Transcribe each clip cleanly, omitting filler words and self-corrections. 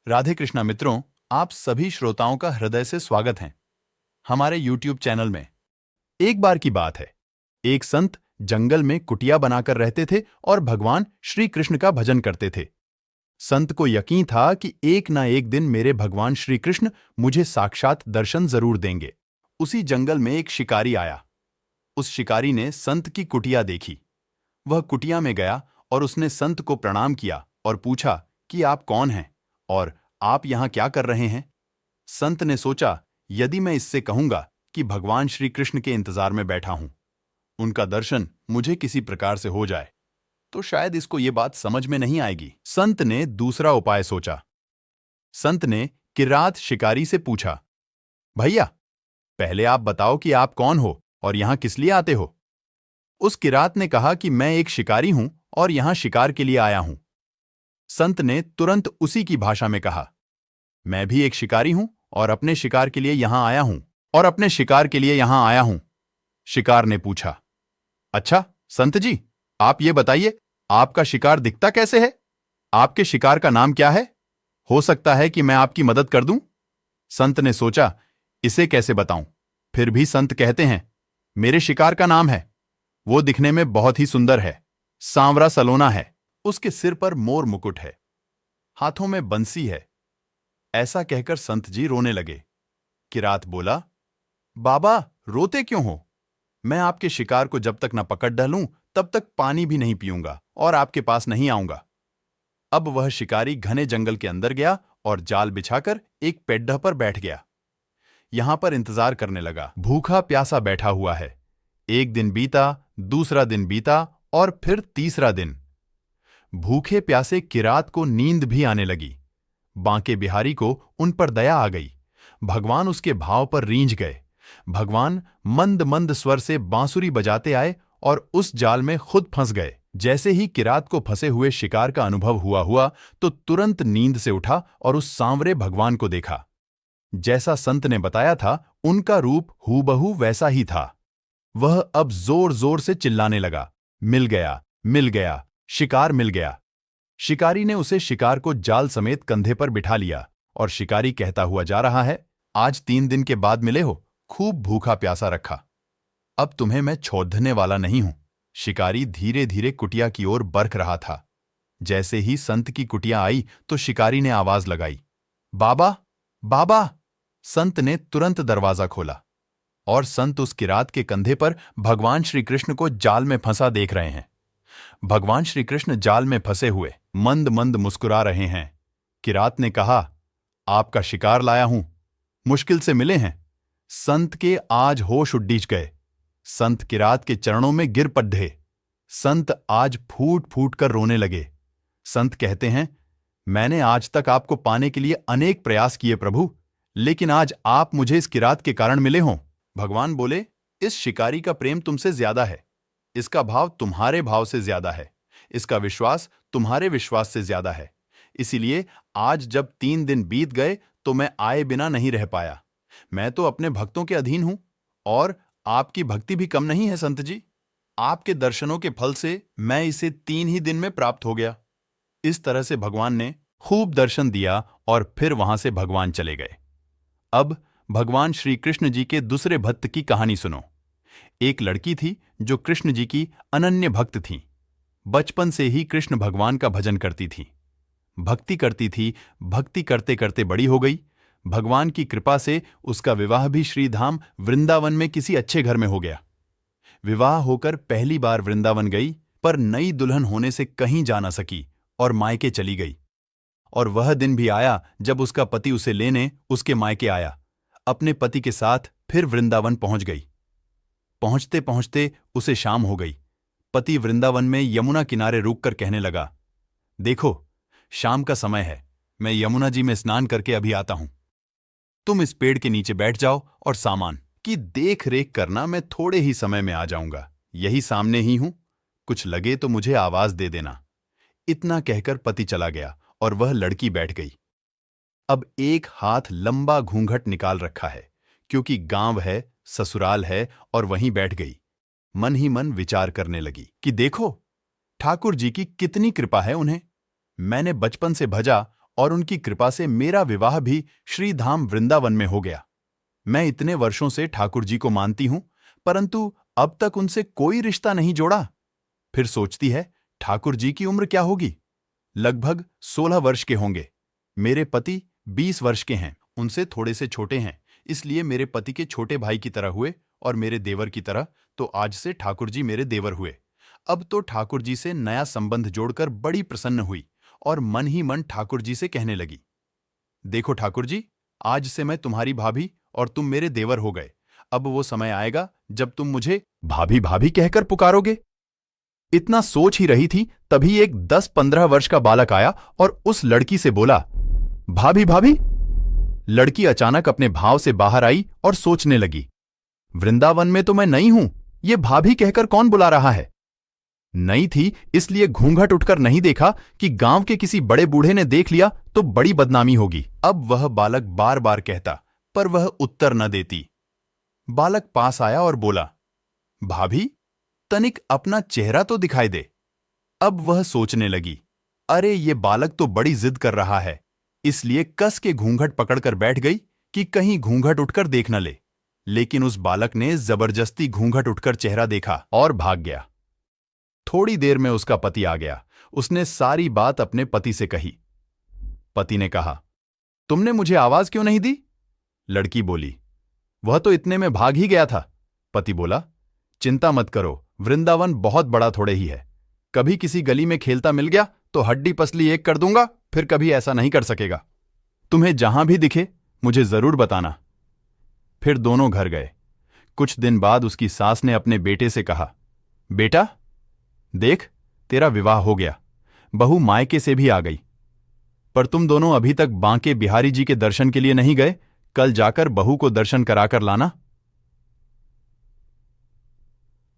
राधे कृष्णा मित्रों, आप सभी श्रोताओं का हृदय से स्वागत है हमारे YouTube चैनल में। एक बार की बात है, एक संत जंगल में कुटिया बनाकर रहते थे और भगवान श्री कृष्ण का भजन करते थे। संत को यकीन था कि एक ना एक दिन मेरे भगवान श्री कृष्ण मुझे साक्षात दर्शन जरूर देंगे। उसी जंगल में एक शिकारी आया। उस शिकारी ने संत की कुटिया देखी। वह कुटिया में गया और उसने संत को प्रणाम किया और पूछा कि आप कौन हैं और आप यहां क्या कर रहे हैं। संत ने सोचा, यदि मैं इससे कहूंगा कि भगवान श्री कृष्ण के इंतजार में बैठा हूं, उनका दर्शन मुझे किसी प्रकार से हो जाए, तो शायद इसको ये बात समझ में नहीं आएगी। संत ने दूसरा उपाय सोचा। संत ने किरात शिकारी से पूछा, भैया, पहले आप बताओ कि आप कौन हो और यहां किस लिए आते हो। उस किरात ने कहा कि मैं एक शिकारी हूं और यहां शिकार के लिए आया हूं। संत ने तुरंत उसी की भाषा में कहा, मैं भी एक शिकारी हूं और अपने शिकार के लिए यहां आया हूं। शिकार ने पूछा, अच्छा संत जी, आप ये बताइए, आपका शिकार दिखता कैसे है? आपके शिकार का नाम क्या है? हो सकता है कि मैं आपकी मदद कर दूं। संत ने सोचा, इसे कैसे बताऊं। फिर भी संत कहते हैं, मेरे शिकार का नाम है। वो दिखने में बहुत ही सुंदर है, सांवरा सलोना है, उसके सिर पर मोर मुकुट है, हाथों में बंसी है। ऐसा कहकर संत जी रोने लगे। किरात बोला, बाबा, रोते क्यों हो? मैं आपके शिकार को जब तक न पकड़ डालूं तब तक पानी भी नहीं पीऊंगा और आपके पास नहीं आऊंगा। अब वह शिकारी घने जंगल के अंदर गया और जाल बिछाकर एक पेड्डा पर बैठ गया। यहां पर इंतजार करने लगा। भूखा प्यासा बैठा हुआ है। एक दिन बीता, दूसरा दिन बीता और फिर तीसरा दिन। भूखे प्यासे किरात को नींद भी आने लगी। बांके बिहारी को उन पर दया आ गई। भगवान उसके भाव पर रींझ गए। भगवान मंद मंद स्वर से बांसुरी बजाते आए और उस जाल में खुद फंस गए। जैसे ही किरात को फंसे हुए शिकार का अनुभव हुआ तो तुरंत नींद से उठा और उस सांवरे भगवान को देखा। जैसा संत ने बताया था, उनका रूप हूबहू वैसा ही था। वह अब जोर जोर से चिल्लाने लगा, मिल गया, मिल गया, शिकार मिल गया। शिकारी ने उसे शिकार को जाल समेत कंधे पर बिठा लिया और शिकारी कहता हुआ जा रहा है, आज 3 दिन के बाद मिले हो, खूब भूखा प्यासा रखा। अब तुम्हें मैं छोड़ने वाला नहीं हूं। शिकारी धीरे धीरे कुटिया की ओर बरक रहा था। जैसे ही संत की कुटिया आई तो शिकारी ने आवाज लगाई, बाबा, बाबा। संत ने तुरंत दरवाजा खोला और संत उस किरात के कंधे पर भगवान श्री कृष्ण को जाल में फंसा देख रहे हैं। भगवान श्री कृष्ण जाल में फंसे हुए मंद मंद मुस्कुरा रहे हैं। किरात ने कहा, आपका शिकार लाया हूं, मुश्किल से मिले हैं। संत के आज होश उड्डीच गए। संत किरात के चरणों में गिर पड्ढे। संत आज फूट फूट कर रोने लगे। संत कहते हैं, मैंने आज तक आपको पाने के लिए अनेक प्रयास किए प्रभु, लेकिन आज आप मुझे इस किरात के कारण मिले हों। भगवान बोले, इस शिकारी का प्रेम तुमसे ज्यादा है, इसका भाव तुम्हारे भाव से ज्यादा है, इसका विश्वास तुम्हारे विश्वास से ज्यादा है। इसीलिए आज जब 3 दिन बीत गए तो मैं आए बिना नहीं रह पाया। मैं तो अपने भक्तों के अधीन हूं और आपकी भक्ति भी कम नहीं है संत जी। आपके दर्शनों के फल से मैं इसे 3 ही दिन में प्राप्त हो गया। इस तरह से भगवान ने खूब दर्शन दिया और फिर वहां से भगवान चले गए। अब भगवान श्री कृष्ण जी के दूसरे भक्त की कहानी सुनो। एक लड़की थी जो कृष्ण जी की अनन्य भक्त थी। बचपन से ही कृष्ण भगवान का भजन करती थी, भक्ति करती थी। भक्ति करते करते बड़ी हो गई। भगवान की कृपा से उसका विवाह भी श्रीधाम वृंदावन में किसी अच्छे घर में हो गया। विवाह होकर पहली बार वृंदावन गई, पर नई दुल्हन होने से कहीं जा न सकी और मायके चली गई। और वह दिन भी आया जब उसका पति उसे लेने उसके मायके आया। अपने पति के साथ फिर वृंदावन पहुंच गई। पहुंचते पहुंचते उसे शाम हो गई। पति वृंदावन में यमुना किनारे रुककर कहने लगा, देखो, शाम का समय है, मैं यमुना जी में स्नान करके अभी आता हूं। तुम इस पेड़ के नीचे बैठ जाओ और सामान की देख रेख करना, मैं थोड़े ही समय में आ जाऊंगा। यही सामने ही हूं, कुछ लगे तो मुझे आवाज दे देना। इतना कहकर पति चला गया और वह लड़की बैठ गई। अब एक हाथ लंबा घूंघट निकाल रखा है, क्योंकि गांव है, ससुराल है, और वहीं बैठ गई। मन ही मन विचार करने लगी कि देखो, ठाकुर जी की कितनी कृपा है उन्हें। मैंने बचपन से भजा और उनकी कृपा से मेरा विवाह भी श्रीधाम वृंदावन में हो गया। मैं इतने वर्षों से ठाकुर जी को मानती हूं, परंतु अब तक उनसे कोई रिश्ता नहीं जोड़ा। फिर सोचती है, ठाकुर जी की उम्र क्या होगी? लगभग 16 वर्ष के होंगे। मेरे पति 20 वर्ष के हैं, उनसे थोड़े से छोटे हैं, इसलिए मेरे पति के छोटे भाई की तरह हुए और मेरे देवर की तरह, तो आज से ठाकुर जी मेरे देवर हुए। अब तो ठाकुर जी से नया संबंध जोड़कर बड़ी प्रसन्न हुई और मन ही मन ठाकुर जी से कहने लगी, देखो ठाकुर जी, आज से मैं तुम्हारी भाभी और तुम मेरे देवर हो गए। अब वो समय आएगा जब तुम मुझे भाभी भाभी कहकर पुकारोगे। इतना सोच ही रही थी, तभी एक 10-15 वर्ष का बालक आया और उस लड़की से बोला, भाभी भाभी। लड़की अचानक अपने भाव से बाहर आई और सोचने लगी, वृंदावन में तो मैं नई हूं, ये भाभी कहकर कौन बुला रहा है? नई थी इसलिए घूंघट उठकर नहीं देखा कि गांव के किसी बड़े बूढ़े ने देख लिया तो बड़ी बदनामी होगी। अब वह बालक बार बार कहता, पर वह उत्तर न देती। बालक पास आया और बोला, भाभी, तनिक अपना चेहरा तो दिखाई दे। अब वह सोचने लगी, अरे ये बालक तो बड़ी जिद कर रहा है, इसलिए कस के घूंघट पकड़कर बैठ गई कि कहीं घूंघट उठकर देख न ले। लेकिन उस बालक ने जबरदस्ती घूंघट उठकर चेहरा देखा और भाग गया। थोड़ी देर में उसका पति आ गया। उसने सारी बात अपने पति से कही। पति ने कहा, तुमने मुझे आवाज क्यों नहीं दी? लड़की बोली, वह तो इतने में भाग ही गया था। पति बोला, चिंता मत करो, वृंदावन बहुत बड़ा थोड़े ही है। कभी किसी गली में खेलता मिल गया तो हड्डी पसली एक कर दूंगा, फिर कभी ऐसा नहीं कर सकेगा। तुम्हें जहां भी दिखे मुझे जरूर बताना। फिर दोनों घर गए। कुछ दिन बाद उसकी सास ने अपने बेटे से कहा, बेटा देख, तेरा विवाह हो गया, बहू मायके से भी आ गई, पर तुम दोनों अभी तक बांके बिहारी जी के दर्शन के लिए नहीं गए। कल जाकर बहू को दर्शन कराकर लाना।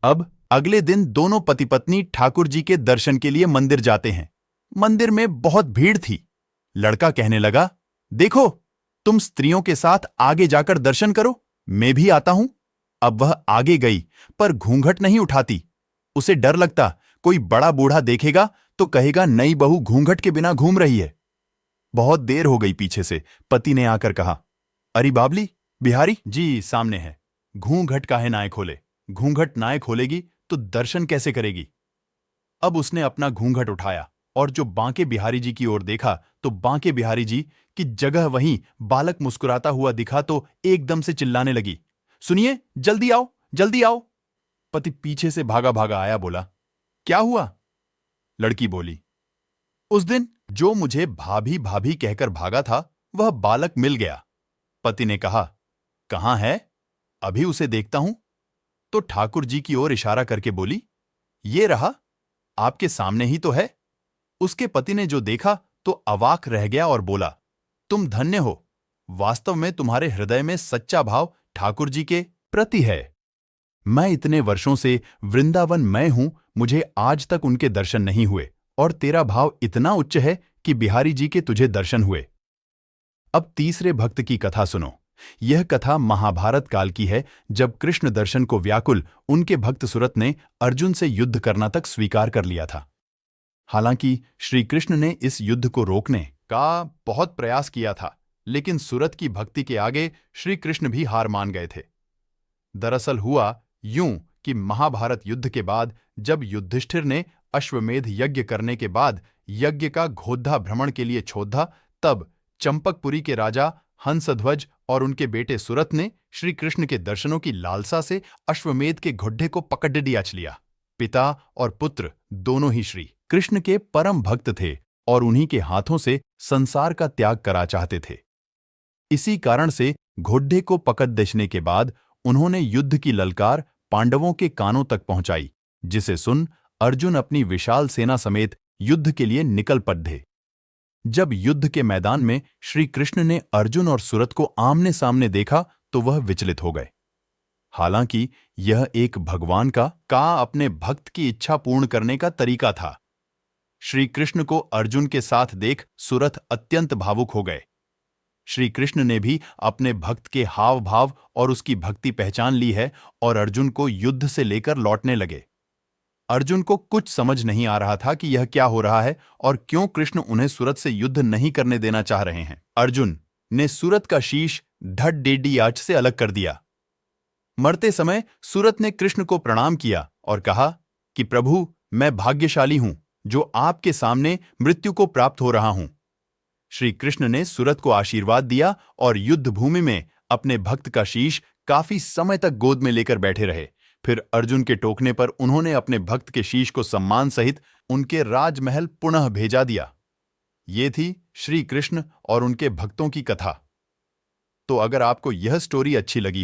अब अगले दिन दोनों पति पत्नी ठाकुर जी के दर्शन के लिए मंदिर जाते हैं। मंदिर में बहुत भीड़ थी। लड़का कहने लगा, देखो, तुम स्त्रियों के साथ आगे जाकर दर्शन करो, मैं भी आता हूं। अब वह आगे गई, पर घूंघट नहीं उठाती। उसे डर लगता, कोई बड़ा बूढ़ा देखेगा तो कहेगा नई बहू घूंघट के बिना घूम रही है। बहुत देर हो गई। पीछे से पति ने आकर कहा, अरे बाबली, बिहारी जी सामने है, घूंघट काहे नाय खोले? घूंघट नाय खोलेगी तो दर्शन कैसे करेगी? अब उसने अपना घूंघट उठाया और जो बांके बिहारी जी की ओर देखा तो बांके बिहारी जी की जगह वहीं बालक मुस्कुराता हुआ दिखा तो एकदम से चिल्लाने लगी, सुनिए, जल्दी आओ, जल्दी आओ। पति पीछे से भागा भागा आया, बोला, क्या हुआ? लड़की बोली, उस दिन जो मुझे भाभी भाभी कहकर भागा था वह बालक मिल गया। पति ने कहा, कहां है? अभी उसे देखता हूं। तो ठाकुर जी की ओर इशारा करके बोली, ये रहा, आपके सामने ही तो है। उसके पति ने जो देखा तो अवाक रह गया और बोला, तुम धन्य हो, वास्तव में तुम्हारे हृदय में सच्चा भाव ठाकुर जी के प्रति है। मैं इतने वर्षों से वृंदावन में हूं, मुझे आज तक उनके दर्शन नहीं हुए, और तेरा भाव इतना उच्च है कि बिहारी जी के तुझे दर्शन हुए। अब तीसरे भक्त की कथा सुनो। यह कथा महाभारत काल की है, जब कृष्ण दर्शन को व्याकुल उनके भक्त सुरत ने अर्जुन से युद्ध करना तक स्वीकार कर लिया था। हालांकि श्री कृष्ण ने इस युद्ध को रोकने का बहुत प्रयास किया था, लेकिन सुरत की भक्ति के आगे श्री कृष्ण भी हार मान गए थे। दरअसल हुआ यूं कि महाभारत युद्ध के बाद जब युधिष्ठिर ने अश्वमेध यज्ञ करने के बाद यज्ञ का घोद्धा भ्रमण के लिए छोड़ा, तब चंपकपुरी के राजा हंसध्वज और उनके बेटे सुरत ने श्री कृष्ण के दर्शनों की लालसा से अश्वमेध के घोड्डे को पकड़ लिया। पिता और पुत्र दोनों ही श्री कृष्ण के परम भक्त थे और उन्हीं के हाथों से संसार का त्याग करा चाहते थे। इसी कारण से घोड्डे को पकड़ देने के बाद उन्होंने युद्ध की ललकार पांडवों के कानों तक पहुंचाई, जिसे सुन अर्जुन अपनी विशाल सेना समेत युद्ध के लिए निकल पड़े। जब युद्ध के मैदान में श्री कृष्ण ने अर्जुन और सुरत को आमने सामने देखा तो वह विचलित हो गए। हालांकि यह एक भगवान का अपने भक्त की इच्छा पूर्ण करने का तरीका था। श्री कृष्ण को अर्जुन के साथ देख सुरथ अत्यंत भावुक हो गए। श्री कृष्ण ने भी अपने भक्त के हाव भाव और उसकी भक्ति पहचान ली है और अर्जुन को युद्ध से लेकर लौटने लगे। अर्जुन को कुछ समझ नहीं आ रहा था कि यह क्या हो रहा है और क्यों कृष्ण उन्हें सूरत से युद्ध नहीं करने देना चाह रहे हैं। अर्जुन ने सूरत का शीश धड़ डेडी आंच से अलग कर दिया। मरते समय सूरत ने कृष्ण को प्रणाम किया और कहा कि प्रभु, मैं भाग्यशाली हूं जो आपके सामने मृत्यु को प्राप्त हो रहा हूं। श्री कृष्ण ने सूरत को आशीर्वाद दिया और युद्ध भूमि में अपने भक्त का शीश काफी समय तक गोद में लेकर बैठे रहे। फिर अर्जुन के टोकने पर उन्होंने अपने भक्त के शीश को सम्मान सहित उनके राजमहल पुनः भेजा दिया। ये थी श्री कृष्ण और उनके भक्तों की कथा। तो अगर आपको यह स्टोरी अच्छी लगी